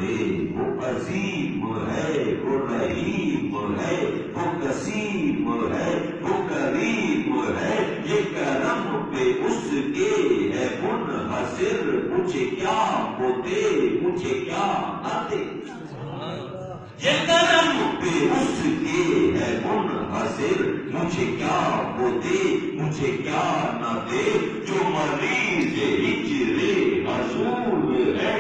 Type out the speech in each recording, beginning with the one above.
دے، وہ عظیم ہے، وہ رحیم ہے، وہ کسیم ہے، وہ کریم ہے، یہ کرم پہ اس کے ہے منحصر، مجھے کیا وہ دے، مجھے کیا نہ دے، یہ کرم پہ اس کے ہے منحصر، مجھے کیا وہ دے، مجھے کیا نہ دے، جو مریض ہجر حضور ہے،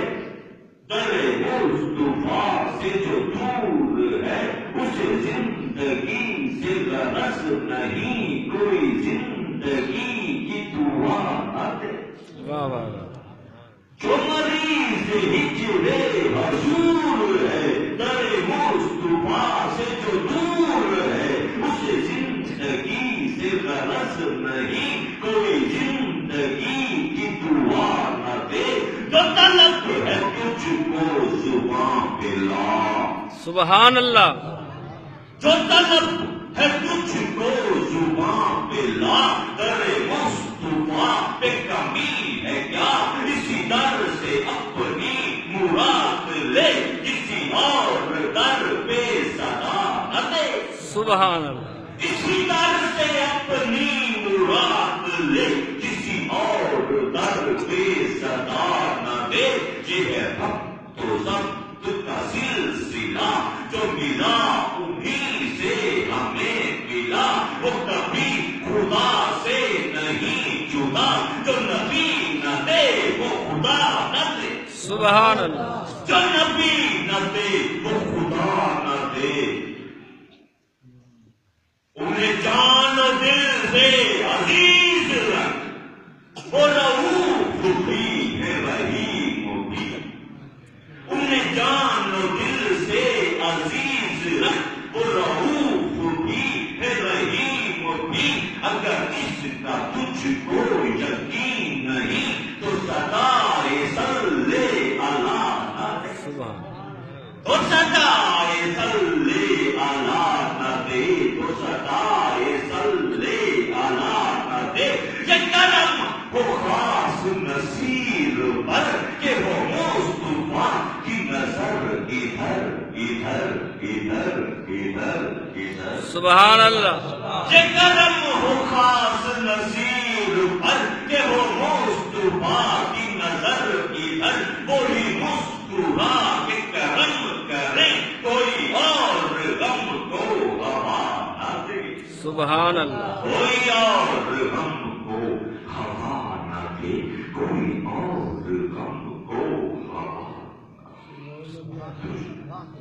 در مصطفیٰ سے جو دور ہے، اسے زندگی سے غرض نہیں، کوئی زندگی کی دعا نہ دے، واہ واہ واہ، جو مریض ہجر حضور ہے، در مصطفیٰ سے جو دور ہے، اسے زندگی سے غرض نہیں، کوئی زندگی کی دعا نہ دے، جو طلب ہے تجھ کو زباں پہ لا، سبحان اللہ، جو طلب ہے تجھ کو زباں پہ لا، در مصطفیٰ پہ کمی ہے کیا، اسی در سے اپنی مراد لے، کسی اور در پہ صدا نہ دے، سبحان اللہ، اسی در سے اپنی مراد لے، کسی اور در پہ صدا نہ دے، یہ ہے وقت و ضبط کا سلسلہ، جو ملا انہی سے ہمیں ملا، وہ کبھی خدا سے نہیں جدا، جو نبی نہ دے وہ خدا نہ دے، سبحان اللہ، جو نبی نہ دے وہ خدا نہ دے، انہیں جان و دل سے عزیز رکھ، وہ رؤوف بھی ہے رحیم بھی، انہیں جان و دل سے عزیز رکھ، وہ رؤوف بھی ہے رحیم بھی، اگر اس کا تجھ کو یقین نہیں تو صدائے صلی اللہ نہ دے، سبحان، تو صدائے صلی اللہ نہ دے، تو صدائے صلی اللہ نہ دے، یہ کرم ہو خاص نصیر پر کہ وہ مصطفیٰ کی نظر ادھر ادھر ادھر ادھر ادھر، سبحان اللہ، یہ کرم ہو خاص نصیر پر کہ وہ مصطفیٰ کی نظر ادھر، وہی مسکرا کے کرم کرے، کوئی اور غم کو ہوا نہ دے، سبحان اللہ، کوئی اور غم کو ہوا نہ دے، کوئی اور غم کو ہوا نہ دے۔